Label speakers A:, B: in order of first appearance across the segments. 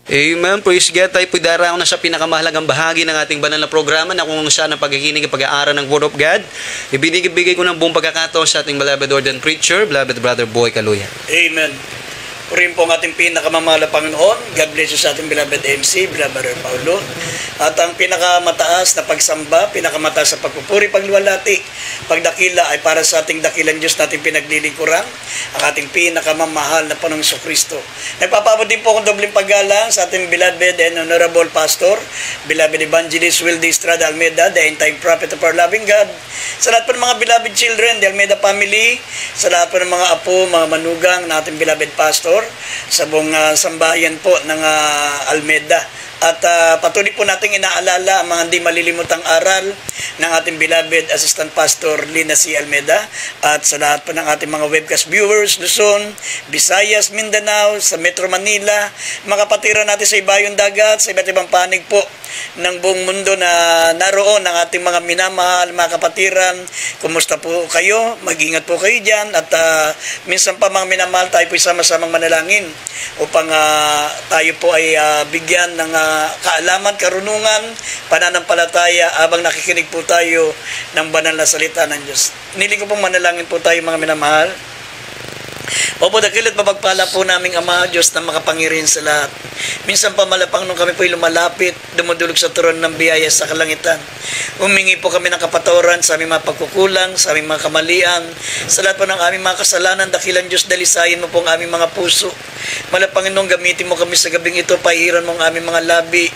A: Amen. Praise God. Tayo po daraw na sa pinakamahalagang bahagi ng ating banal na programa na kung saan ang pagkikinig at pag-aaral ng Word of God. Ibinigay ko ng buong pagkakataon sa ating beloved ordained preacher, beloved brother Boy Caluyan.
B: Amen. Purihin po ang ating pinakamamahal na Panginoon. God bless you sa ating beloved MC, beloved Brother Paulo. At ang pinakamataas na pagsamba, pinakamataas na pagpupuri, pagluwalhati, pagdakila ay para sa ating dakilang Diyos natin pinaglilingkuran, ang ating pinakamamahal na Panginoong Kristo. Nagpapabot din po akong dobling paggalang sa ating beloved and honorable pastor, beloved evangelist Wildy Estrada Almeida, the end-time prophet of our loving God. Sa lahat po ng mga beloved children, the Almeida family, sa lahat po ng mga apo, mga manugang na ating beloved pastor, sa buong sambahayan po ng Almeida. At patuloy po natin inaalala ang mga hindi malilimutang aral ng ating beloved Assistant Pastor Lina C. Almeida at sa lahat po ng ating mga webcast viewers, Luzon, Visayas, Mindanao, sa Metro Manila, mga kapatiran natin sa ibayong dagat, sa iba't ibang panig po ng buong mundo na naroon ang ating mga minamahal, mga kapatiran. Kumusta po kayo? Mag-ingat po kayo dyan at minsan pa mga minamahal, tayo po sama-samang manalangin upang tayo po ay bigyan ng kaalaman, karunungan, pananampalataya habang nakikinig po tayo ng banal na salita ng Diyos. Niling ko pong manalangin po tayo mga minamahal. Opo, dakilat mapagpala po naming Ama, Diyos na makapangyarihan sa lahat. Minsan pa malapang nung kami po'y lumalapit, dumudulog sa turon ng biyaya sa kalangitan. Humingi po kami ng kapatawaran sa aming mga pagkukulang, sa aming mga kamalian, sa lahat po ng aming mga kasalanan, dakilan Diyos, dalisayin mo po ang aming mga puso. Malapanginoon, gamitin mo kami sa gabing ito, pahiran mo ang aming mga labi.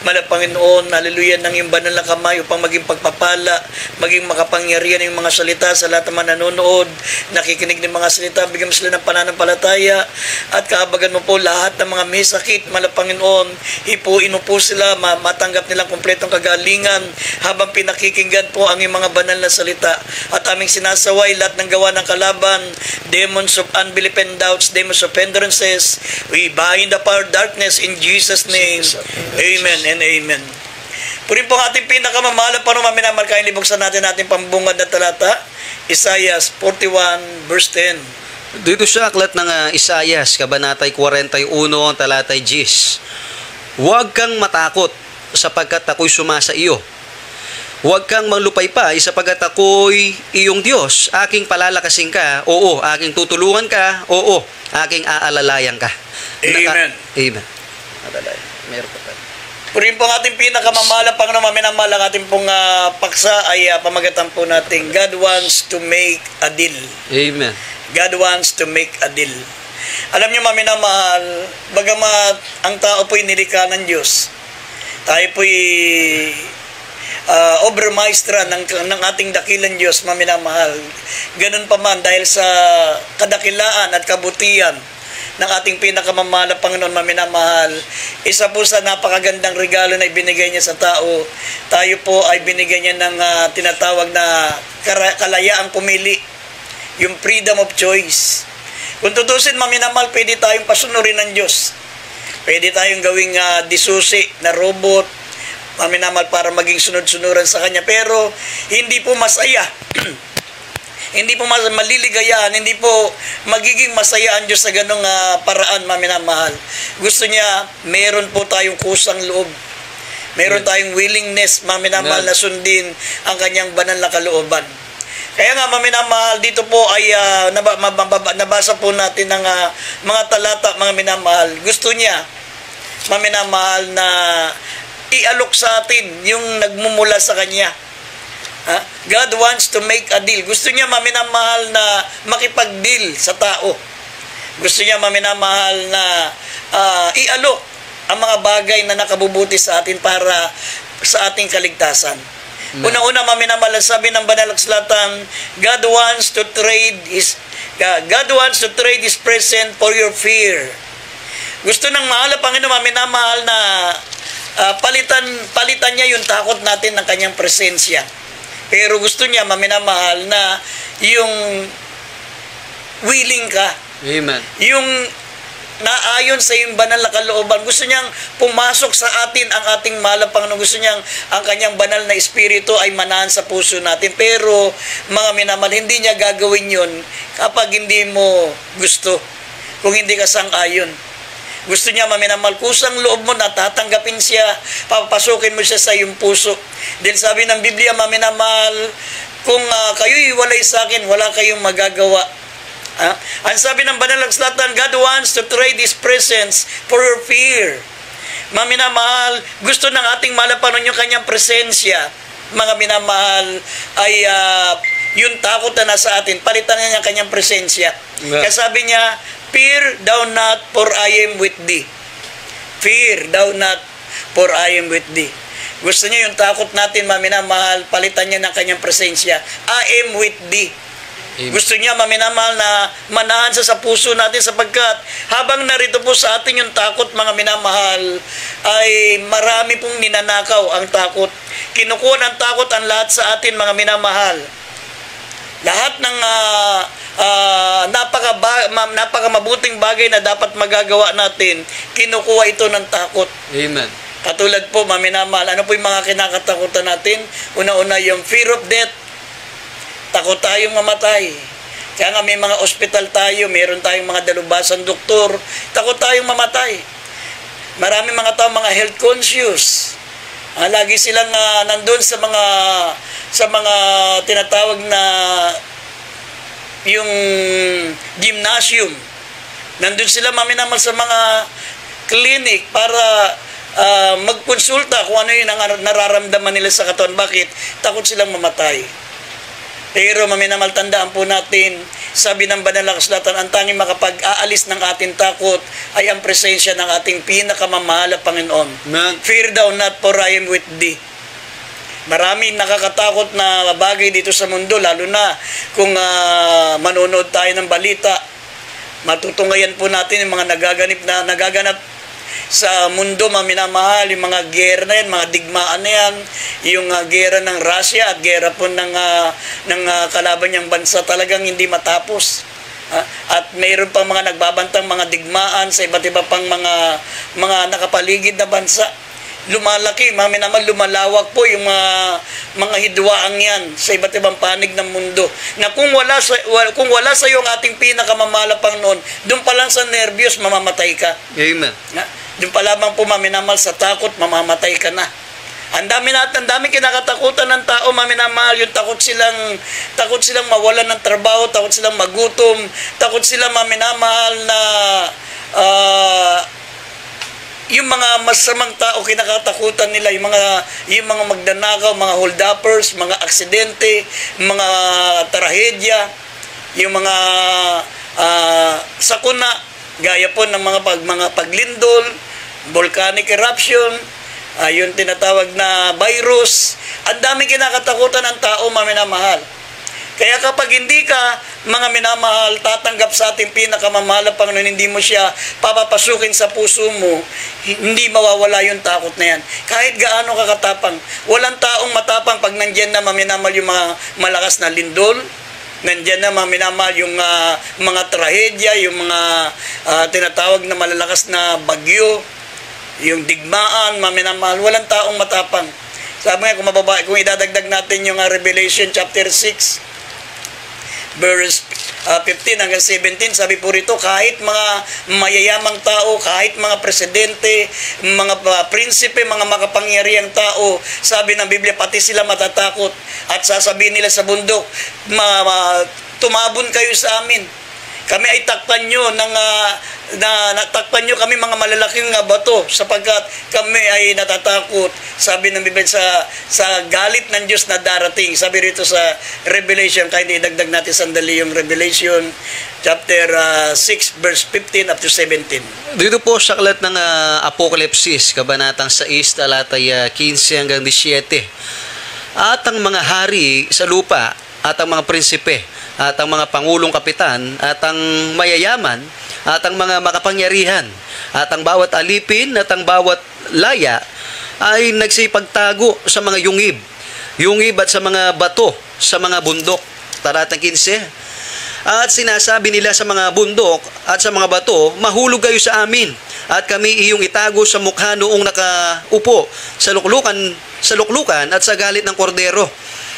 B: Malapanginoon, haleluya, ng iyong banal na kamay upang maging pagpapala, maging makapangyarihan ng mga salita sa lahat ng mga nanonood, nakikinig ng mga salita, bigyan mo sila ng pananampalataya at kaabagan mo po lahat ng mga may sakit. Malapanginoon, hipuin mo po sila, matanggap nilang kumpletong kagalingan habang pinakikinggan po ang iyong mga banal na salita at aming sinasaway lahat ng gawa ng kalaban, demons of unbelief and doubts, demons of hindrances. We bind the power of darkness in Jesus' name. Amen and amen. Purin po ang ating pinakamamahal para maminamahal kain libuksan natin ating pambungad na talata, Isaiah 41 verse 10.
A: Dito sa aklat ng Isayas, Kabanatay 41, talatay 10. Huwag kang matakot sapagkat ako'y sumasa iyo. Huwag kang manglupaypay sapagkat ako'y iyong Diyos. Aking palalakasin ka, oo. Aking tutulungan ka, oo. Aking aalalayan ka.
B: Amen.
A: Amen. Alalayan. Meron pa tayo.
B: Purihin po ang ating pinakamamahal, Panginoon, maminamahal ang ating pong paksa ay pamagatan po natin, God wants to make a deal.
A: Amen.
B: God wants to make a deal. Alam niyo, maminamahal, bagamat ang tao po'y nilikha ng Diyos, tayo po'y obermaestra ng ating dakilang Diyos, maminamahal. Ganun pa man, dahil sa kadakilaan at kabutihan ng ating pinakamamahal na Panginoon, maminamahal, isa po sa napakagandang regalo na ibinigay niya sa tao, tayo po ay binigyan niya ng tinatawag na kalayaang pumili, yung freedom of choice. Kung tutusin, maminamahal, pwede tayong pasunurin ng Diyos. Pwede tayong gawing disusi na robot, maminamahal, para maging sunod-sunuran sa Kanya. Pero hindi po masaya. Hindi po maliligayahan, hindi po magiging masaya ang Diyos sa ganong paraan, maminamahal. Gusto niya, meron po tayong kusang loob. Meron tayong willingness, maminamahal, na sundin ang Kanyang banal na kalooban. Kaya nga, maminamahal, dito po ay nabasa po natin ng mga talata, mga minamahal. Gusto niya, maminamahal, na ialok sa atin yung nagmumula sa Kanya. God wants to make a deal. Gusto niya, maminamahal, na makipag-deal sa tao. Gusto niya, maminamahal, na ialok ang mga bagay na nakabubuti sa atin para sa ating kaligtasan. Una-una, maminamahal, sabi ng banal na kasulatan, God wants to trade His present for your fear. Gusto ng mahal na Panginoon, maminamahal, na palitan niya yung takot natin ng Kanyang presensya. Pero gusto niya, maminamahal, na yung willing ka.
A: Amen.
B: Yung naayon sa iyong banal na kalooban. Gusto niyang pumasok sa atin ang ating mahal na Panginoon. Gusto niyang ang Kanyang banal na Espiritu ay manahan sa puso natin. Pero, mga minamahal, hindi niya gagawin yun kapag hindi mo gusto. Kung hindi ka sang-ayon. Gusto niya, maminamahal, kusang loob mo na tatanggapin siya, papasukin mo siya sa iyong puso. Dahil sabi ng Biblia, maminamahal, kung kayo'y walay sa akin, wala kayong magagawa. Ang sabi ng banal na kasulatan, God wants to trade His presence for your fear. Maminamahal, gusto ng ating malapanon yung kanyang presensya. Mga minamahal, ay yung takot na nasa atin, palitan niya ang kanyang presensya. Kaya sabi niya, fear thou not, for I am with thee. Fear thou not, for I am with thee. Gusto niya yung takot natin, maminamahal, palitan niya ng kanyang presensya. I am with thee. Amen. Gusto niya, maminamahal, na manahan sa puso natin, sapagkat habang narito po sa atin yung takot, mga minamahal, ay marami pong ninanakaw ang takot. Kinukuha ng takot ang lahat sa atin, mga minamahal. Lahat ng napakamabuting bagay na dapat magagawa natin, kinukuha ito ng takot.
A: Amen.
B: Katulad po, maminamahal, ano po yung mga kinakatakutan natin? Una-una yung fear of death. Takot tayong mamatay. Kaya nga may mga ospital tayo, meron tayong mga dalubasan doktor, takot tayong mamatay. Marami mga tao, mga health conscious. Lagi silang nandun sa mga tinatawag na yung gymnasium. Nandun sila, maminamal, sa mga clinic para magkonsulta kung ano yung nararamdaman nila sa katawan. Bakit? Takot silang mamatay. Pero maminamal, tandaan po natin, sabi ng banal na kasulatan, ang tanging makapag-aalis ng ating takot ay ang presensya ng ating pinakamamahal na Panginoon.
A: Amen.
B: Fear thou not, for I am with thee. Maraming nakakatakot na bagay dito sa mundo, lalo na kung manonood tayo ng balita. Matutunghayan po natin yung mga nagaganap sa mundo, maminamahal, yung mga gera na yan, mga digmaan na yan, yung gera ng Russia at gera po ng kalaban niyang bansa, talagang hindi matapos. At mayroon pang mga nagbabantang mga digmaan sa iba't iba pang mga nakapaligid na bansa. Lumalaki, maminamahal, lumalawak po yung mga hidwaang yan sa iba't ibang panig ng mundo. Na kung wala sa iyo ang ating pinakamamahal na Panginoon, doon pa lang sa nervyos, mamamatay ka.
A: Amen.
B: Doon pa lamang po, maminamahal, sa takot, mamamatay ka na. Ang dami kinakatakutan ng tao, maminamahal, yung takot silang mawalan ng trabaho, takot silang magutom, takot silang, maminamahal, na yung mga masamang tao, kinakatakutan nila, yung mga magdanakaw, mga hold-uppers, mga aksidente, mga trahedya, yung mga sakuna, gaya po ng mga paglindol, volcanic eruption, yung tinatawag na virus. Ang daming kinakatakutan ng tao, maminamahal. Kaya kapag hindi ka, mga minamahal, tatanggap sa ating pinakamamahal na Panginoon, hindi mo siya papapasukin sa puso mo, hindi mawawala yung takot na yan. Kahit gaano ka katapang. Walang taong matapang pag nandyan na, maminamahal, yung mga malakas na lindol, nandyan na, maminamahal, yung mga trahedya, yung mga tinatawag na malalakas na bagyo, yung digmaan, maminamahal, walang taong matapang. Sabi nga, kung idadagdag natin yung Revelation chapter 6, verse 15 hanggang 17, sabi po rito, kahit mga mayayamang tao, kahit mga presidente, mga prinsipe, mga makapangyarihang tao, sabi ng Biblia, pati sila matatakot at sasabihin nila sa bundok, tumabon kayo sa amin. Kami ay takpan nyo natakpan nyo kami mga malalaking bato, sapagkat kami ay natatakot. Sabi ng Biblia, sa galit ng Diyos na darating. Sabi rito sa Revelation, kahit idagdag natin sandali yung Revelation chapter 6 verse 15 up to 17.
A: Dito po sa aklat ng Apokalipsis, kabanatang 6, talatay 15 hanggang 17. At ang mga hari sa lupa, at ang mga prinsipe, at ang mga pangulong kapitan, at ang mayayaman, at ang mga makapangyarihan, at ang bawat alipin, at ang bawat laya, ay nagsipagtago sa mga yungib at sa mga bato, sa mga bundok. Talatang 15. At sinasabi nila sa mga bundok at sa mga bato, mahulog kayo sa amin, at kami iyong itago sa mukha noong nakaupo sa luklukan at sa galit ng kordero.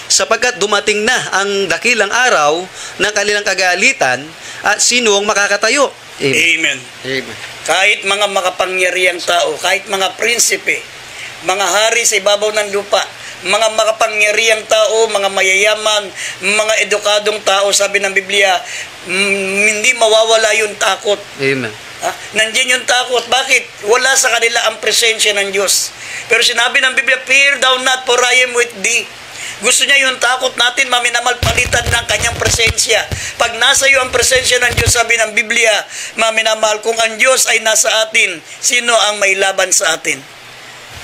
A: Sapagkat dumating na ang dakilang araw ng kanilang kagalitan, at sino ang makakatayo?
B: Amen.
A: Amen.
B: Kahit mga makapangyarihang tao, kahit mga prinsipe, mga hari sa ibabaw ng lupa, mga makapangyarihang tao, mga mayayaman, mga edukadong tao, sabi ng Biblia, hindi mawawala yung takot.
A: Amen.
B: Nandiyan yung takot. Bakit? Wala sa kanila ang presensya ng Diyos. Pero sinabi ng Biblia, fear thou not, for I am with thee. Gusto niya yung takot natin, maminamal, palitan ng kanyang presensya. Pag nasa iyo ang presensya ng Diyos, sabi ng Biblia, maminamal, kung ang Diyos ay nasa atin, sino ang may laban sa atin?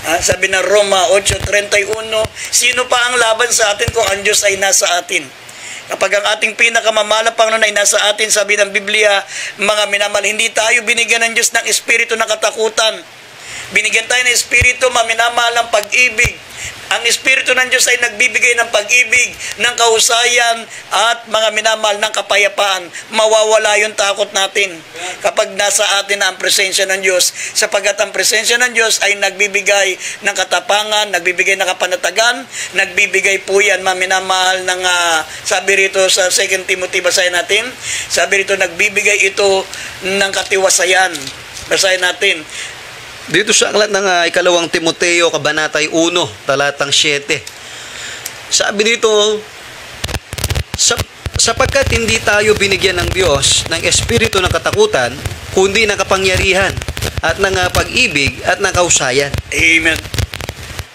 B: Sabi ng Roma 8:31, sino pa ang laban sa atin kung ang Diyos ay nasa atin? Kapag ang ating pinakamamalang Panginoon ay nasa atin, sabi ng Biblia, mga minamal, hindi tayo binigyan ng Diyos ng espiritu ng katakutan. Binigyan tayo ng espiritu, maminamal, ng pag-ibig. Ang espiritu ng Diyos ay nagbibigay ng pag-ibig, ng kahusayan, at mga minamal ng kapayapaan. Mawawala yung takot natin kapag nasa atin na ang presensya ng Diyos, sapagkat ang presensya ng Diyos ay nagbibigay ng katapangan, nagbibigay ng kapanatagan, nagbibigay po yan, maminamahal, ng sabi rito sa 2 Timothy, basahin natin, sabi rito, nagbibigay ito ng katiwasayan. Basahin natin.
A: Dito sa aklat ng ikalawang Timoteo, kabanatay 1, talatang 7. Sabi dito, sapagkat hindi tayo binigyan ng Diyos ng espiritu ng katakutan, kundi ng kapangyarihan at ng pag-ibig at ng kahusayan.
B: Amen.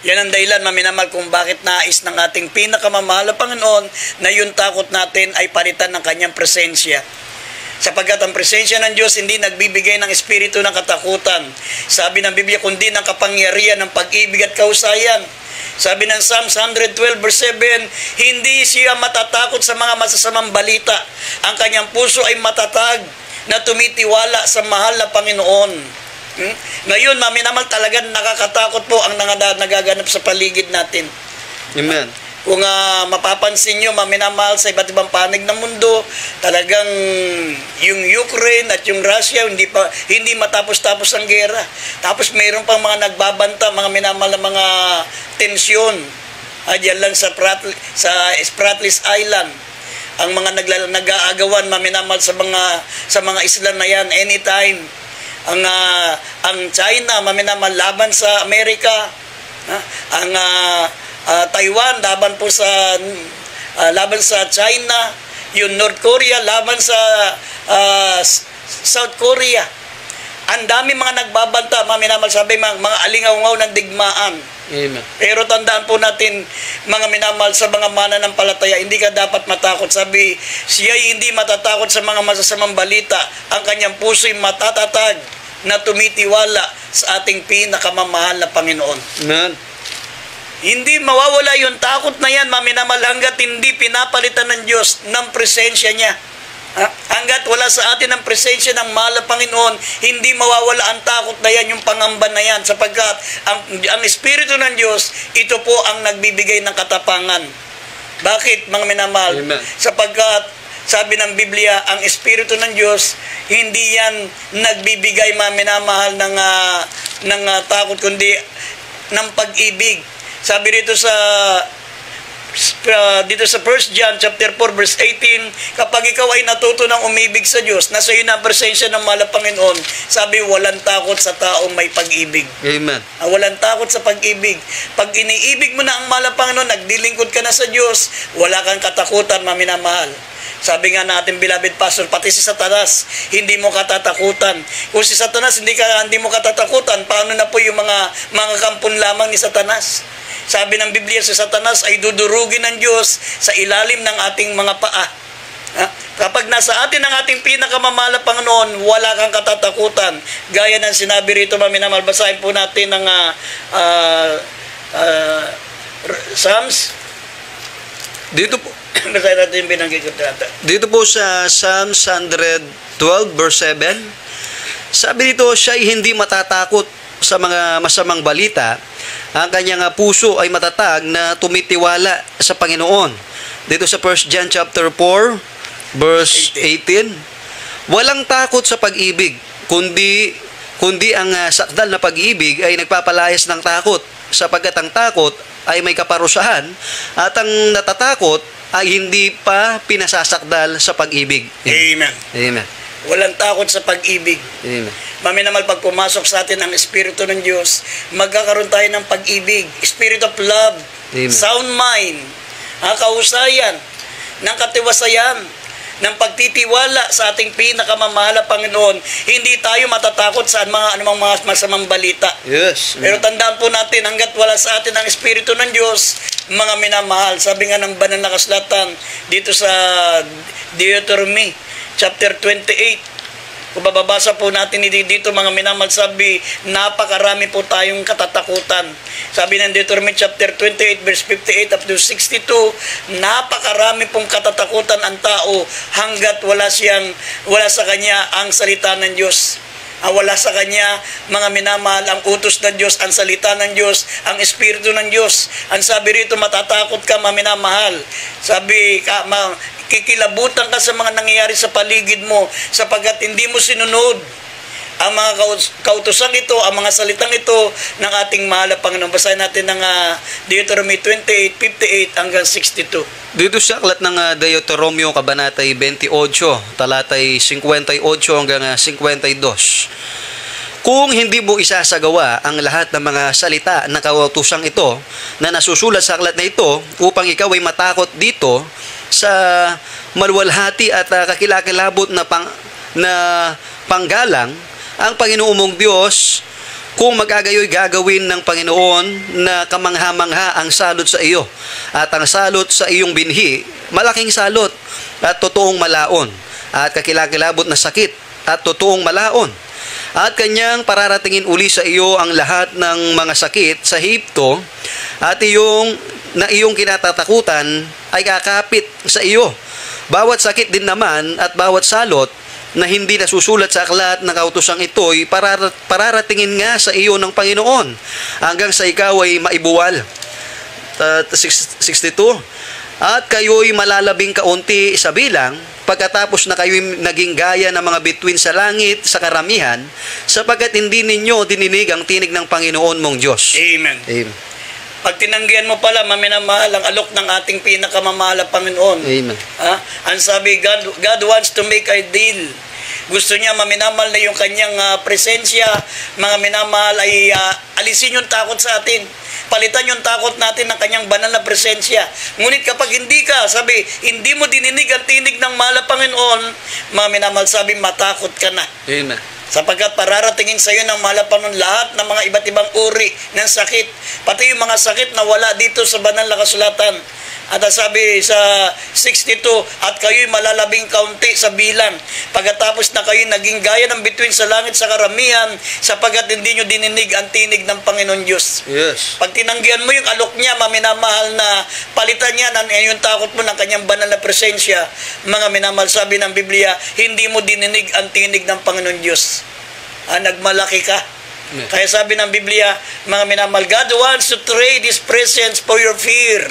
B: Yan ang dahilan, maminamal, kung bakit nais ng ating pinakamamahal na Panginoon na yung takot natin ay palitan ng kanyang presensya. Sapagkat ang presensya ng Diyos hindi nagbibigay ng espiritu ng katakutan. Sabi ng Biblia, kundi ng kapangyarihan, ng pag-ibig at kahusayan. Sabi ng Psalms 112 verse 7, hindi siya matatakot sa mga masasamang balita. Ang kanyang puso ay matatag na tumitiwala sa mahal na Panginoon. Ngayon, maminamal, talagang nakakatakot po ang nagaganap sa paligid natin.
A: Amen.
B: Kung mapapansin nyo, maminamahal, sa iba't ibang panig ng mundo, talagang yung Ukraine at yung Russia, hindi matapos-tapos ang gera. Tapos mayroon pang mga nagbabanta, mga minamahal na mga tensyon. Diyan lang sa Spratlys Island. Ang mga nag-aagawan, maminamahal, sa mga isla na yan, anytime. Ang China, maminamahal, laban sa Amerika. Ang Taiwan laban sa China, yung North Korea laban sa South Korea. Ang dami mga nagbabanta, maminamal, sabi mga alingaw-ngaw ng digmaan.
A: Amen.
B: Pero tandaan po natin, mga minamal, sa mga mananampalataya, hindi ka dapat matakot. Sabi, siya hindi matatakot sa mga masasamang balita. Ang kanyang puso'y matatatag na tumitiwala sa ating pinakamamahal na Panginoon.
A: Amen.
B: Hindi mawawala yung takot na yan, maminamal, hanggat hindi pinapalitan ng Diyos ng presensya niya. Hanggat wala sa atin ang presensya ng mahal na Panginoon, hindi mawawala ang takot na yan, yung pangamba na yan, sapagkat ang Espiritu ng Diyos, ito po ang nagbibigay ng katapangan. Bakit, mga minamahal?
A: Amen.
B: Sapagkat sabi ng Biblia, ang Espiritu ng Diyos, hindi yan nagbibigay, mga minamahal, ng takot, kundi ng pag-ibig. Sabi dito sa 1 John chapter 4 verse 18, kapag ikaw ay natuto ng umibig sa Diyos, nasa iyo na ang presensya ng mahal na Panginoon, sabi, walang takot sa taong may pag-ibig.
A: Amen.
B: Walang takot sa pag-ibig. Pag iniibig mo na ang mahal na Panginoon, nagdilingkod ka na sa Diyos, wala kang katakutan, maminamahal. Sabi nga natin, beloved pastor, pati si Satanas, hindi mo katatakutan. Kung si Satanas hindi mo katatakutan, paano na po yung mga kampon lamang ni Satanas? Sabi ng Biblia, si Satanas ay dudurugin ng Diyos sa ilalim ng ating mga paa. Kapag nasa atin ang ating pinakamamahal na Panginoon, wala kang katatakutan. Gaya ng sinabi rito, maminamal, basahin po natin ng Psalms.
A: Dito po,
B: basahin natin yung binanggit ko natin.
A: dito po sa Psalms 112 verse 7, sabi dito, siya ay hindi matatakot sa mga masamang balita. Ang kanyang puso ay matatag na tumitiwala sa Panginoon. Dito sa 1 John chapter 4 verse 18, walang takot sa pag-ibig, kundi ang sakdal na pag-ibig ay nagpapalayas ng takot, sapagkat ang takot ay may kaparusahan at ang natatakot ay hindi pa pinasasakdal sa pag-ibig.
B: Amen.
A: Amen.
B: Walang takot sa pag-ibig.
A: Amen.
B: Maminamal, pag pumasok sa atin ang Espiritu ng Diyos, magkakaroon tayo ng pag-ibig, Spirit of love,
A: Amen.
B: sound mind, kahusayan, ng katiwasayan, ng pagtitiwala sa ating pinakamamahal na Panginoon. Hindi tayo matatakot sa anumang mga masamang balita.
A: Yes.
B: Pero tandaan po natin, hanggat wala sa atin ang Espiritu ng Diyos, mga minamahal, sabi nga ng banal na kasulatan dito sa Deuteronomy chapter 28, kung bababasa po natin dito, mga minamahal, sabi, napakarami po tayong katatakutan. Sabi ng Deuteronomy chapter 28 verse 58 up to 62, napakarami pong katatakutan ang tao hanggat wala sa kanya ang salita ng Diyos. Wala sa kanya, mga minamahal, ang utos ng Diyos, ang salita ng Diyos, ang Espiritu ng Diyos. Ang sabi rito, matatakot ka, mga minamahal. Sabi, kikilabutan ka sa mga nangyayari sa paligid mo sapagkat hindi mo sinunod ang mga kautusan ito, ang mga salitang ito ng ating mahal na Panginoon. Basahin natin ng Deuteronomy 28:58 hanggang 62.
A: Dito sa aklat ng Deuteronomio kabanatay 28, talatay 58 hanggang 52. Kung hindi mo isasagawa ang lahat ng mga salita ng kautusang ito na nasusulat sa aklat na ito upang ikaw ay matakot dito sa maluwalhati at kakilakilabot na panggalang, ang Panginoon mong Diyos, kung magagayoy gagawin ng Panginoon na kamangha-mangha ang salot sa iyo at ang salot sa iyong binhi, malaking salot at totoong malaon at kakilakilabot na sakit at totoong malaon. At kanyang pararatingin uli sa iyo ang lahat ng mga sakit sa Ehipto at iyong kinatatakutan ay kakapit sa iyo. Bawat sakit din naman at bawat salot na hindi nasusulat sa aklat ng kautosang ito ay pararatingin nga sa iyo ng Panginoon hanggang sa ikaw ay maibuwal. 62. At kayo'y malalabing kaunti sa bilang pagkatapos na kayo'y naging gaya ng mga bituin sa langit sa karamihan, sapagkat hindi ninyo dininig ang tinig ng Panginoon mong Diyos.
B: Amen.
A: Amen.
B: Pag tinanggihan mo pala, maminamahal, ang alok ng ating pinakamamahal na Panginoon.
A: Amen.
B: Ang sabi, God wants to make a deal. Gusto niya, maminamahal, na yung kanyang presensya, mga minamahal, ay alisin yung takot sa atin. Palitan yung takot natin ng kanyang banal na presensya. Ngunit kapag hindi ka, sabi, hindi mo dininig ang tinig ng mahal na Panginoon, mga minamahal, sabi, matakot ka na.
A: Amen.
B: Sapagkat pararatingin sa iyo ng mahal na Panginoon lahat ng mga iba't ibang uri ng sakit. Pati yung mga sakit na wala dito sa banal na kasulatan. At sabi sa 62, at kayo'y malalabing kaunti sa bilang. Pagkatapos na kayo naging gaya ng bituin sa langit sa karamihan, sapagkat hindi nyo dininig ang tinig ng Panginoon Diyos.
A: Yes.
B: Pag tinanggihan mo yung alok niya, maminamahal, na palitan niya yung takot mo ng kanyang banal na presensya, mga minamahal, sabi ng Biblia, hindi mo dininig ang tinig ng Panginoon Diyos. Nagmalaki ka.
A: Yeah.
B: Kaya sabi ng Biblia, mga minamahal, God wants to trade His presence for your fear.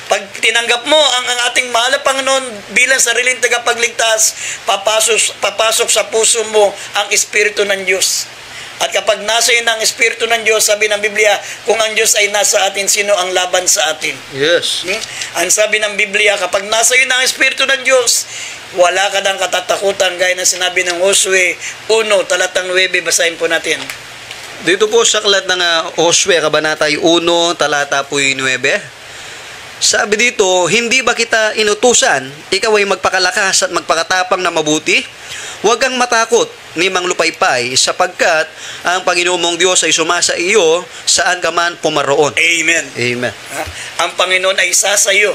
B: Pag tinanggap mo ang ating mahal na Panginoon bilang sariling tagapagligtas, papasok sa puso mo ang Espiritu ng Diyos. At kapag nasa iyo ang Espiritu ng Diyos, sabi ng Biblia, kung ang Diyos ay nasa atin, sino ang laban sa atin?
A: Yes.
B: Ang sabi ng Biblia, kapag nasa iyo ang Espiritu ng Diyos, wala ka ng katatakutan, gaya na sinabi ng Josue 1, talatang 9, basahin po natin.
A: Dito po sa aklat ng Josue, kabanatay 1, talata po 9. Sabi dito, hindi ba kita inutusan, ikaw ay magpakalakas at magpakatapang na mabuti? Huwag kang matakot ni Mang Lupaypay, sapagkat ang Panginoon mong Diyos ay sumasa iyo saan ka man pumaroon.
B: Amen.
A: Amen.
B: Ang Panginoon ay isa sa iyo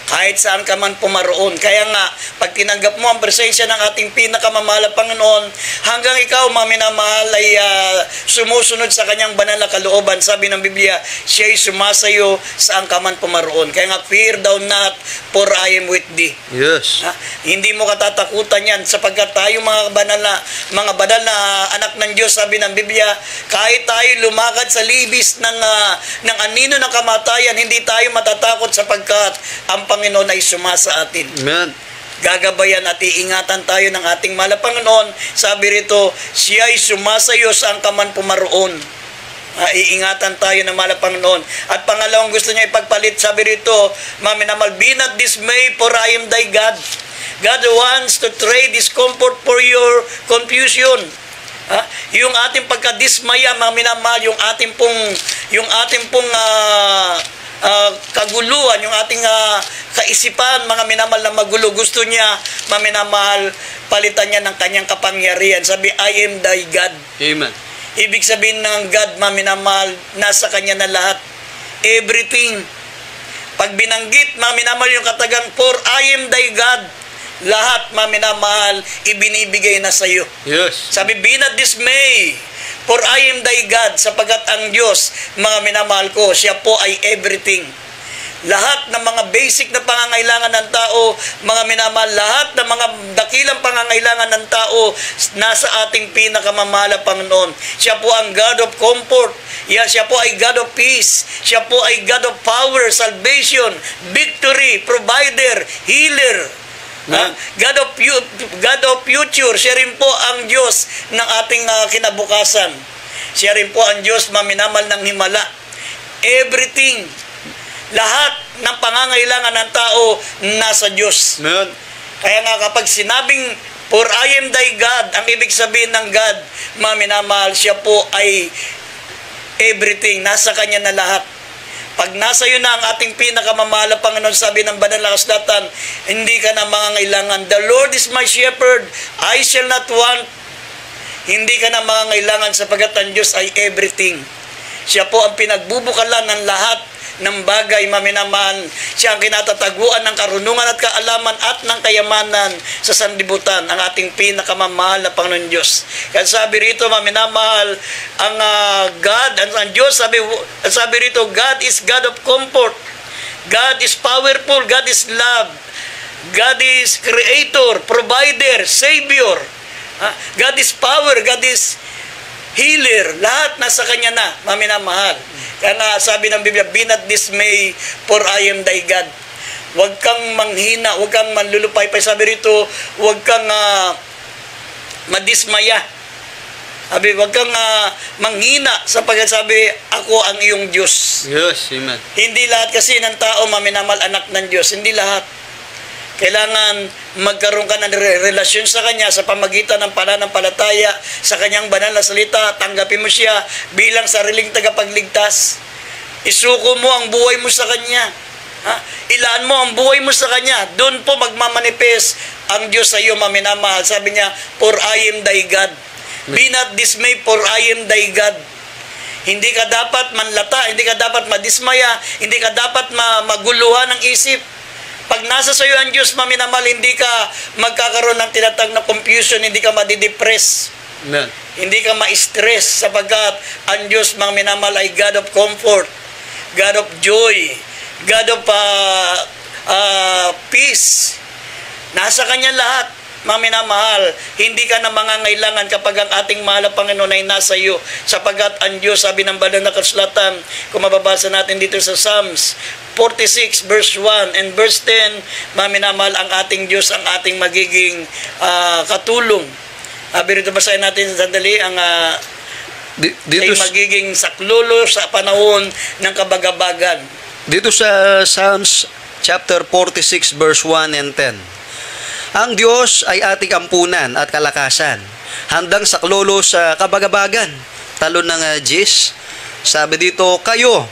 B: kahit saan ka man pumaroon. Kaya nga, pag tinanggap mo ang presensya ng ating pinakamamahal na Panginoon, hanggang ikaw, maminamahal, ay sumusunod sa kanyang banal na kalooban. Sabi ng Biblia, siya ay sumasayo saan ka man pumaroon. Kaya nga, fear thou not, for I am with thee.
A: Yes.
B: Hindi mo katatakutan yan, sapagkat tayo mga banal na anak ng Diyos, sabi ng Biblia, kahit tayo lumakad sa libis ng anino ng kamatayan, hindi tayo matatakot sapagkat ang Panginoon ay sumasa atin.
A: Amen.
B: Gagabayan at iingatan tayo ng ating mahal na Panginoon. Sabi rito, siya ay sumasayo saan ka man pumaroon. Iingatan tayo ng mahal na Panginoon. At pangalawang gusto niya ipagpalit, sabi rito, maminamal, be not dismayed, for I am thy God. God wants to trade discomfort for your confusion. Yung ating pagkadismaya, mga minamahal, yung ating pong kaguluhan, yung ating kaisipan, mga minamahal na magulo, gusto niya, mga minamahal, palitan niya ng kanyang kapangyarihan. Sabi, I am thy God.
A: Amen.
B: Ibig sabihin ng God, mga minamahal, nasa kanya na lahat. Everything. Pag binanggit, mga minamahal, yung katagang, for I am thy God, lahat, mga minamahal, ibinibigay na sa iyo.
A: Yes.
B: Sabi, be not dismay, for I am thy God, sapagat ang Diyos, mga minamahal ko, siya po ay everything. Lahat ng mga basic na pangangailangan ng tao, mga minamahal, lahat ng mga dakilang pangangailangan ng tao, nasa ating pinakamamahal na Panginoon. Siya po ang God of comfort. Siya po ay God of peace. Siya po ay God of power, salvation, victory, provider, healer. God of future. Siya rin po ang Diyos ng ating kinabukasan. Siya rin po ang Diyos, maminamal ng himala. Everything, lahat ng pangangailangan ng tao nasa Diyos.
A: Amen.
B: Kaya nga kapag sinabing, for I am thy God, ang ibig sabihin ng God, maminamahal, siya po ay everything. Nasa kanya na lahat. Pag nasa iyo na ang ating pinakamamahal na Panginoon, sabi ng banal na kasulatan, hindi ka na mangangailangan. The Lord is my shepherd, I shall not want. Hindi ka na mangangailangan sapagat ang Diyos ay everything. Siya po ang pinagbubukalan ng lahat ng bagay, maminamahal. Siya ang kinatataguan ng karunungan at kaalaman at ng kayamanan sa sanlibutan, ang ating pinakamamahal na Panginoon Diyos. Kaya sabi rito, maminamahal, ang God, ang Diyos, sabi rito, God is God of comfort. God is powerful. God is love. God is creator, provider, savior. God is power. God is healer. Lahat nasa kanya na, maminamahal. Kaya nga sabi ng Biblia, be not dismay, for I am thy God. Huwag kang manghina, huwag kang manlulupaypay. Sabi rito, huwag kang madismaya. Sabi, huwag kang manghina sapagkat sabi, ako ang iyong Diyos.
A: Yes, amen.
B: Hindi lahat kasi ng tao, maminamal, anak ng Diyos. Hindi lahat. Kailangan magkaroon ka ng relasyon sa Kanya sa pamagitan ng pananampalataya sa Kanyang banal na salita. Tanggapin mo siya bilang sariling tagapagligtas. Isuko mo ang buhay mo sa Kanya. Ilaan mo ang buhay mo sa Kanya. Doon po magmamanifest ang Diyos sa iyo, maminamahal. Sabi niya, for I am thy God. Be not dismayed, for I am thy God. Hindi ka dapat manlata, hindi ka dapat madismaya, hindi ka dapat maguluhan ng isip. Pag nasa sayo ang Diyos, maminamahal, hindi ka magkakaroon ng tinatag na confusion, hindi ka madidepress.
A: Amen.
B: Hindi ka ma-stress sapagkat ang Diyos, maminamahal, ay God of comfort, God of joy, God of peace. Nasa Kanya lahat, maminamahal. Hindi ka na mangangailangan kapag ang ating mahal na Panginoon ay nasa iyo. Sapagkat ang Diyos, sabi ng banal na kasulatan, kung mababasa natin dito sa Psalms 46 verse 1 and verse 10, maminamahal, ang ating Diyos ang ating magiging katulong. Birito basahin natin sandali ang ay magiging saklolo sa panahon ng kabagabagan.
A: Dito sa Psalms chapter 46 verse 1 and 10. Ang Diyos ay ating ampunan at kalakasan, handang saklolo sa kabagabagan. Talon ng Jis. Sabi dito, kayo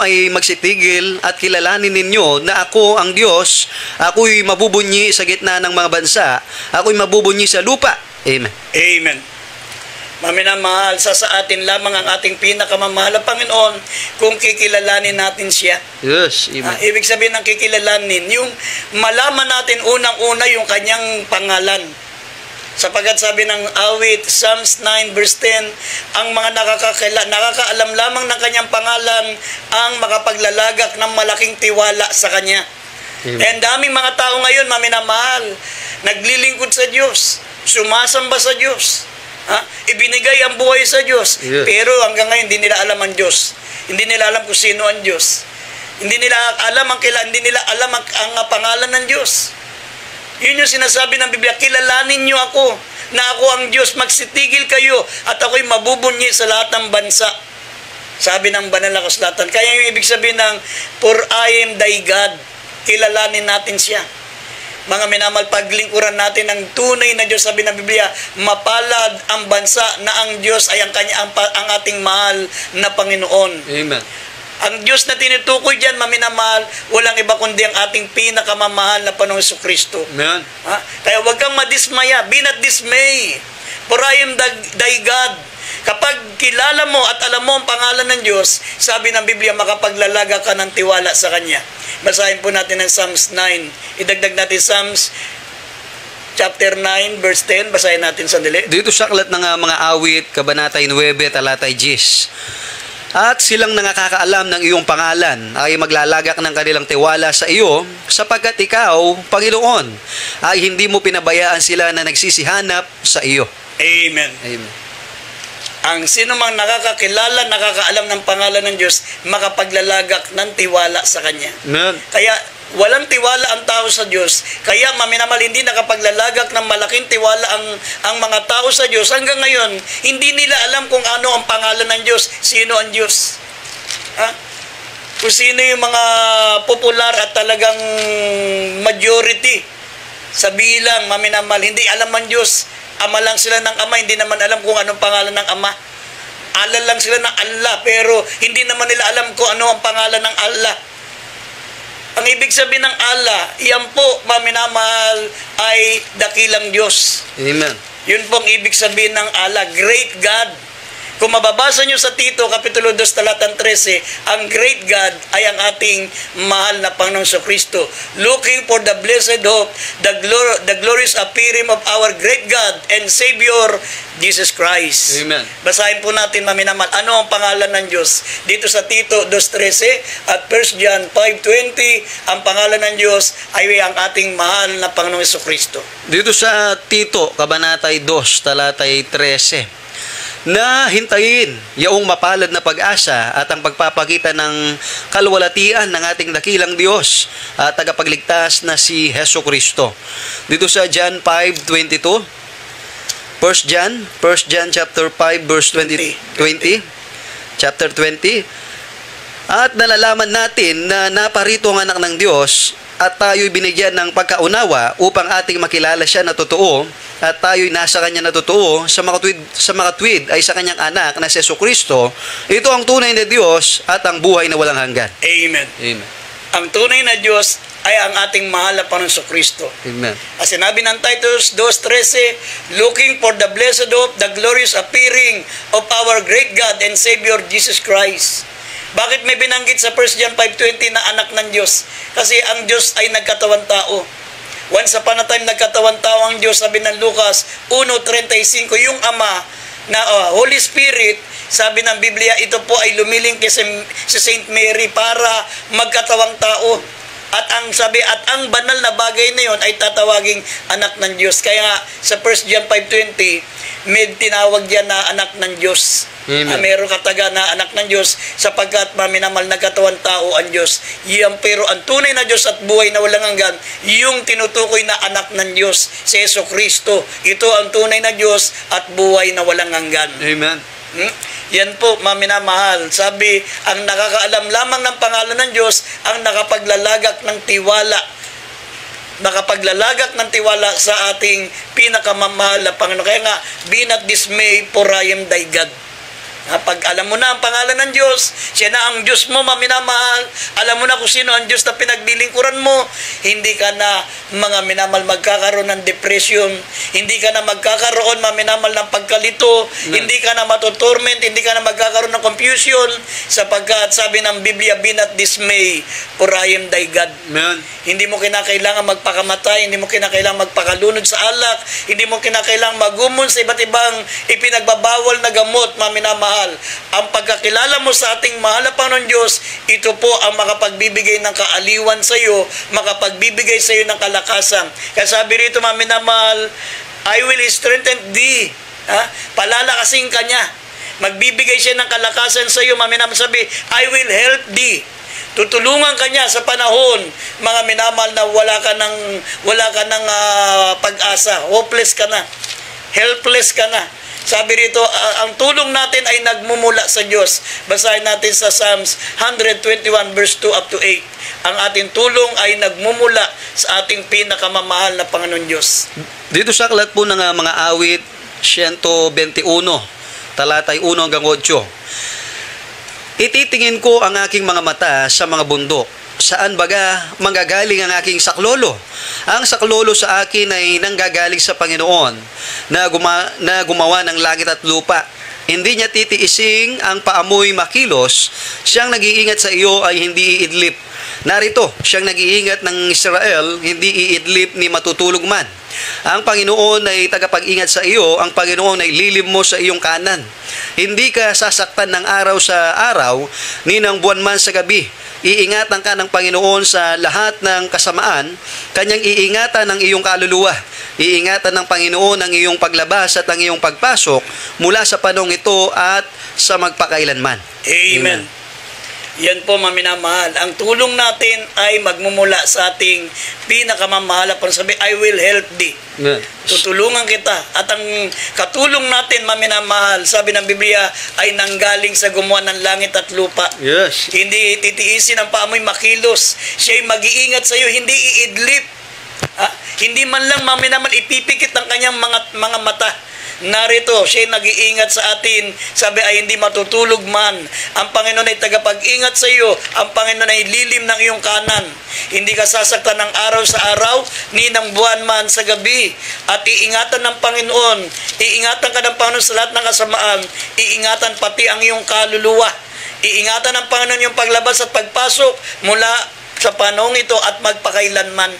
A: ay magsitigil at kilalanin ninyo na ako ang Diyos, ako'y mabubunyi sa gitna ng mga bansa, ako'y mabubunyi sa lupa. Amen.
B: Amen. Maminamahal, sa atin lamang ang ating pinakamamahal na Panginoon kung kikilalanin natin siya.
A: Yes, amen.
B: Ibig sabihin ng kikilalanin, yung malaman natin unang-una yung kanyang pangalan. Sapagat sabi ng awit, Psalms 9 verse 10, ang mga nakakaalam lamang ng kanyang pangalan ang makapaglalagat ng malaking tiwala sa kanya.
A: Amen.
B: And daming mga tao ngayon, maminamahal, naglilingkod sa Diyos, sumasamba sa Diyos, ibinigay ang buhay sa Diyos,
A: yes.
B: Pero hanggang ngayon hindi nila alam ang Diyos. Hindi nila alam kung sino ang Diyos. Hindi nila alam hindi nila alam ang pangalan ng Diyos. Yun yung sinasabi ng Biblia, kilalanin nyo ako, na ako ang Diyos, magsitigil kayo, at ako'y mabubunyi sa lahat ng bansa. Sabi ng banal na kasulatan. Kaya yung ibig sabihin ng, for I am thy God, kilalanin natin siya. Mga minamahal, paglingkuran natin ang tunay na Diyos. Sabi ng Biblia, mapalad ang bansa na ang Diyos ay ang ating mahal na Panginoon.
A: Amen.
B: Ang Diyos na tinutukoy dyan, maminamahal, walang iba kundi ang ating pinakamamahal na Panginoong Jesucristo.
A: Amen.
B: Kaya huwag kang madismaya, be not dismay, for I am thy God. Kapag kilala mo at alam mo ang pangalan ng Diyos, sabi ng Biblia, makapaglalaga ka ng tiwala sa Kanya. Basahin po natin ang Psalms 9. Idagdag natin Psalms chapter 9, verse 10. Basahin natin sandali.
A: Dito sa aklat ng mga awit, kabanatay 9, talatay 10. At silang nakakaalam ng iyong pangalan ay maglalagak ng kanilang tiwala sa iyo, sapagkat ikaw, Panginoon, ay hindi mo pinabayaan sila na nagsisihanap sa iyo.
B: Amen.
A: Amen.
B: Ang sino mang nakakakilala, nakakaalam ng pangalan ng Diyos, makapaglalagak ng tiwala sa Kanya.
A: Amen.
B: Kaya walang tiwala ang tao sa Diyos. Kaya maminamal, hindi nakapaglalagak ng malaking tiwala ang mga tao sa Diyos. Hanggang ngayon, hindi nila alam kung ano ang pangalan ng Diyos, sino ang Diyos. Kung sino yung mga popular at talagang majority sa bilang, maminamal, hindi alam ang Diyos. Ama lang sila ng Ama, hindi naman alam kung anong pangalan ng Ama. Alal lang sila ng Allah, pero hindi naman nila alam kung ano ang pangalan ng Allah. Ang ibig sabihin ng Allah, yan po, maminamahal, ay dakilang Diyos.
A: Amen.
B: Yun po ang ibig sabihin ng Allah, great God. Kung mababasa nyo sa Tito, Kapitulo 2, talatang 13, ang great God ay ang ating mahal na Panginoong Jesucristo. Looking for the blessed hope, the glorious appearing of our great God and Savior, Jesus Christ.
A: Amen.
B: Basahin po natin, maminamal, ano ang pangalan ng Diyos? Dito sa Tito 2.13 at 1 John 5.20, ang pangalan ng Diyos ay ang ating mahal na Panginoong Jesucristo.
A: Dito sa Tito, kabanatay 2, talatay 13, na hintayin yaong mapalad na pag-asa at ang pagpapakita ng kalwalatian ng ating dakilang Diyos at tagapagligtas na si Jesucristo. Dito sa John 5:22, 1 John chapter 5 verse 20, chapter 20, at nalalaman natin na naparito ang anak ng Diyos at tayo'y binigyan ng pagkaunawa upang ating makilala siya na totoo at tayo'y nasa Kanya na totoo sa makatwid ay sa Kanyang anak na si Jesucristo. Ito ang tunay na Diyos at ang buhay na walang hanggan.
B: Amen.
A: Amen.
B: Ang tunay na Diyos ay ang ating mahal na Panginoong Jesucristo.
A: Amen.
B: As sinabi ng Titus 2.13, looking for the blessed hope, the glorious appearing of our great God and Savior Jesus Christ. Bakit may binanggit sa 1 John 5.20 na anak ng Diyos? Kasi ang Diyos ay nagkatawan tao. Once upon a time, nagkatawan tao ang Diyos, sabi ng Lucas 1.35, yung Ama na Holy Spirit, sabi ng Biblia, ito po ay lumiling kay si Saint Mary para magkatawang tao. At ang banal na bagay na yon ay tatawaging anak ng Diyos. Kaya sa 1 John 5.20, may tinawag diyan na anak ng Diyos. Meron kataga na anak ng Diyos sapagkat maminamal nagkatawan tao ang Diyos. Pero ang tunay na Diyos at buhay na walang hanggan, yung tinutukoy na anak ng Diyos, si Jesucristo. Ito ang tunay na Diyos at buhay na walang hanggan.
A: Amen.
B: Yan po, maminamahal. Sabi, ang nakakaalam lamang ng pangalan ng Diyos, ang nakapaglalagak ng tiwala. Nakapaglalagak ng tiwala sa ating pinakamamahal na Panginoon. Kaya nga, be not dismay, for I am thy God. Pag alam mo na ang pangalan ng Diyos, siya na ang Diyos mo, maminamahal, alam mo na kung sino ang Diyos na pinaglilingkuran mo, hindi ka na mga minamal magkakaroon ng depression, hindi ka na magkakaroon maminamal ng pagkalito, hindi ka na matutorment, hindi ka na magkakaroon ng confusion, sapagkat sabi ng Biblia, be not dismay, for I am thy God.
A: Amen.
B: Hindi mo kinakailangan magpakamatay, hindi mo kinakailangan magpakalunod sa alak, hindi mo kinakailangan magumon sa iba't ibang ipinagbabawal na gamot, maminamahal. Ang pagkakilala mo sa ating mahal na Panginoon Diyos, ito po ang makapagbibigay ng kaaliwan sa iyo, makapagbibigay sa iyo ng kalakasan. Kaya sabi rito, maminamahal, I will strengthen thee. Palalakasin ka niya. Magbibigay siya ng kalakasan sa iyo, maminamahal, sabi, I will help thee. Tutulungan ka niya sa panahon, mga minamahal, na wala ka ng pag-asa, hopeless ka na, helpless ka na. Sabi rito, ang tulong natin ay nagmumula sa Diyos. Basahin natin sa Psalms 121 verse 2 up to 8. Ang ating tulong ay nagmumula sa ating pinakamamahal na Panginoon Diyos.
A: Dito sa aklat po ng mga awit 121, talatay 1 hanggang 8. Ititingin ko ang aking mga mata sa mga bundok. Saan baga manggagaling ang aking saklolo? Ang saklolo sa akin ay nanggagaling sa Panginoon na gumawa ng langit at lupa. Hindi niya titiising ang paamoy makilos. Siyang nag-iingat sa iyo ay hindi iidlip. Narito, siyang nag-iingat ng Israel, hindi iidlip ni matutulog man. Ang Panginoon ay tagapag-ingat sa iyo, ang Panginoon ay lilim mo sa iyong kanan. Hindi ka sasaktan ng araw sa araw, ni ng buwan man sa gabi. Iingatan ka ng Panginoon sa lahat ng kasamaan, kanyang iingatan ang iyong kaluluwa. Iingatan ng Panginoon ang iyong paglabas at ang iyong pagpasok mula sa panahong ito at sa magpakailanman.
B: Amen. Yan po, maminamahal. Ang tulong natin ay magmumula sa ating pinakamamahal. Para sabi, I will help thee.
A: Amen.
B: Tutulungan kita. At ang katulong natin, maminamahal, sabi ng Biblia, ay nanggaling sa gumawa ng langit at lupa.
A: Yes.
B: Hindi titiisin ang paamoy makilos. Siya'y mag-iingat sa iyo, hindi iidlip. Hindi man lang maminamahal ipipikit ang kanyang mga mata. Narito, siya'y nag-iingat sa atin. Sabi ay hindi matutulog man. Ang Panginoon ay tagapag-ingat sa iyo. Ang Panginoon ay lilim ng iyong kanan. Hindi ka sasaktan ng araw sa araw, ni ng buwan man sa gabi. At iingatan ng Panginoon. Iingatan ka ng Panginoon sa lahat ng kasamaan. Iingatan pati ang iyong kaluluwa. Iingatan ng Panginoon yung paglabas at pagpasok mula sa panahong ito at magpakailanman.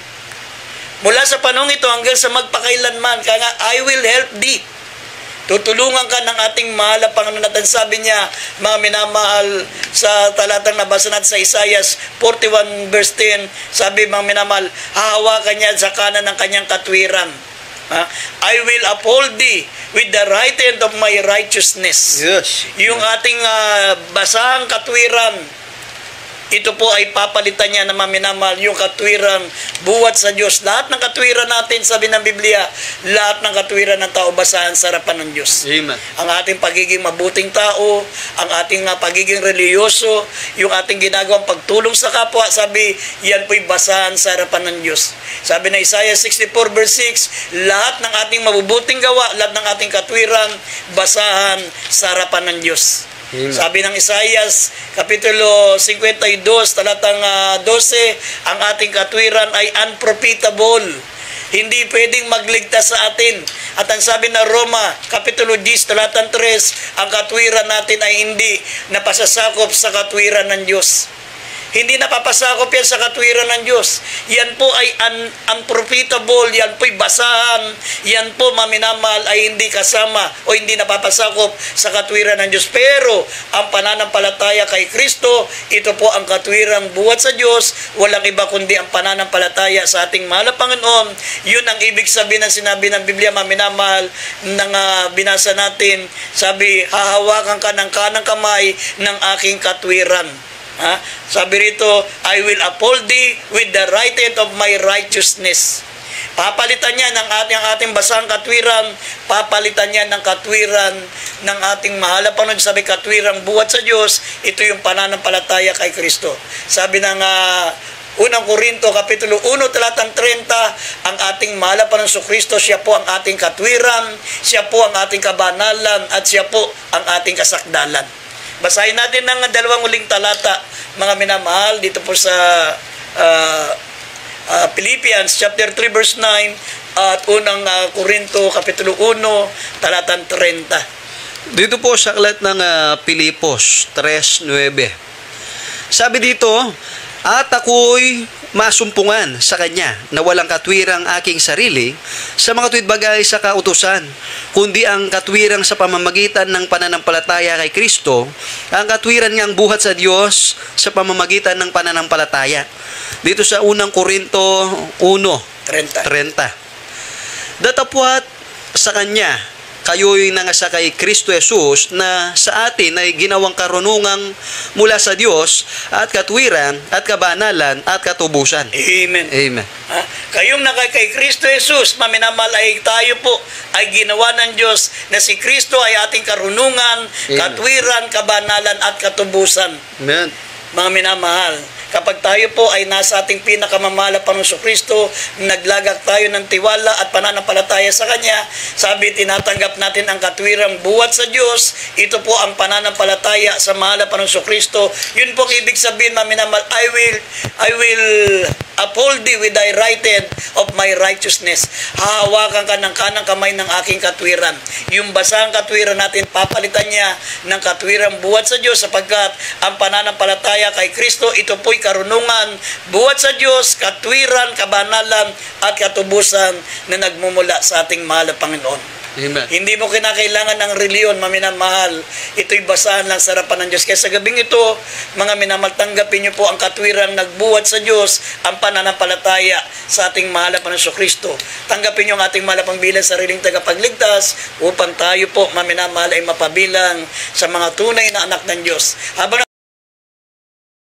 B: Mula sa panahong ito hanggang sa magpakailanman. Kaya nga, I will help thee. Tutulungan ka ng ating mahal na Panginoon. At sabi niya, mga minamahal, sa talatang nabasa natin sa Isaiah 41 verse 10, sabi, mga minamahal, hahawakan niya sa kanan ng kanyang katwiran. I will uphold thee with the right hand of my righteousness.
A: Yes.
B: Yung ating basahang katwiran, ito po ay papalitan niya na maminamahal yung katwiran buwat sa Diyos. Lahat ng katwiran natin, sabi ng Biblia, lahat ng katwiran ng tao basahan sa harapan ng Diyos.
A: Amen.
B: Ang ating pagiging mabuting tao, ang ating pagiging reliyoso, yung ating ginagawang pagtulong sa kapwa, sabi, yan po'y basahan sa harapan ng Diyos. Sabi na Isaiah 64 verse 6, lahat ng ating mabubuting gawa, lahat ng ating katwiran, basahan sa harapan ng Diyos.
A: Amen.
B: Sabi ng Isaiah, Kapitulo 52, talatang 12, ang ating katwiran ay unprofitable. Hindi pwedeng magligtas sa atin. At ang sabi ng Roma, Kapitulo 10, talatang 3, ang katwiran natin ay hindi napasasakop sa katwiran ng Diyos. Hindi napapasakop yan sa katwiran ng Diyos. Yan po ay unprofitable, yan po'y basahan, yan po maminamahal ay hindi kasama o hindi napapasakop sa katwiran ng Diyos. Pero ang pananampalataya kay Kristo, ito po ang katwirang buhat sa Diyos, walang iba kundi ang pananampalataya sa ating mahal na Panginoon. Yun ang ibig sabihin ng sinabi ng Biblia, maminamahal, nang binasa natin, sabi, hahawakan ka ng kanang kamay ng aking katwiran. Sabi rito, I will uphold thee with the right hand of my righteousness. Papalitan niya ng ating basang katwiran, papalitan niya ng katwiran ng ating mahal na Panginoon. Sabi, katwirang buhat sa Diyos, ito yung pananampalataya kay Kristo. Sabi ng Unang Korinto, Kapitulo 1, talatang 30, ang ating mahal na Panginoon Kristo, siya po ang ating katwiran, siya po ang ating kabanalan, at siya po ang ating kasakdalan. Basahin natin ng dalawang uling talata, mga minamahal, dito po sa Philippians chapter 3 verse 9 at unang Korinto Kapitulo 1 talatang 30.
A: Dito po sa aklat ng Pilipos 3:9. Sabi dito, at ako'y masumpungan sa kanya na walang katwirang aking sarili sa mga tuwid bagay sa kautusan, kundi ang katwirang sa pamamagitan ng pananampalataya kay Kristo, ang katwiran niyang buhat sa Diyos sa pamamagitan ng pananampalataya. Dito sa unang Korinto 1:30. Datapwat sa kanya kayo'y nangasa kay Kristo Jesus na sa atin ay ginawang karunungang mula sa Diyos at katwiran at kabanalan at katubusan.
B: Amen.
A: Amen.
B: Kayong kay Kristo Jesus, maminamahal, ay tayo po ay ginawa ng Diyos na si Kristo ay ating karunungan,
A: Amen.
B: katwiran, kabanalan at katubusan.
A: Amen.
B: Mga minamahal, kapag tayo po ay nasa ating pinakamamahal na Panginoong Kristo, naglagak tayo ng tiwala at pananampalataya sa Kanya, sabi, tinatanggap natin ang katwirang buhat sa Diyos. Ito po ang pananampalataya sa mahal na Panginoong Kristo. Yun po ang ibig sabihin, mga minamahal, I will uphold thee with thy right hand of my righteousness. Hahawakan ka ng kanang kamay ng aking katwiran. Yung basang katwiran natin, papalitan niya ng katwirang buhat sa Diyos, sapagkat ang pananampalataya kay Kristo, ito po'y karunungan, buhat sa Diyos, katwiran, kabanalan, at katubusan na nagmumula sa ating mahal na Panginoon.
A: Amen.
B: Hindi mo kinakailangan ng reliyon, maminamahal. Ito'y basahan lang sa harapan ng Diyos. Kaya sa gabing ito, mga minamahal, tanggapin niyo po ang katwiran nagbuhat sa Diyos, ang pananampalataya sa ating mahal na Panginoon Kristo. Tanggapin niyo ang ating mahal na pangbilang sariling tagapagligtas upang tayo po, maminamahal, ay mapabilang sa mga tunay na anak ng Diyos. Habang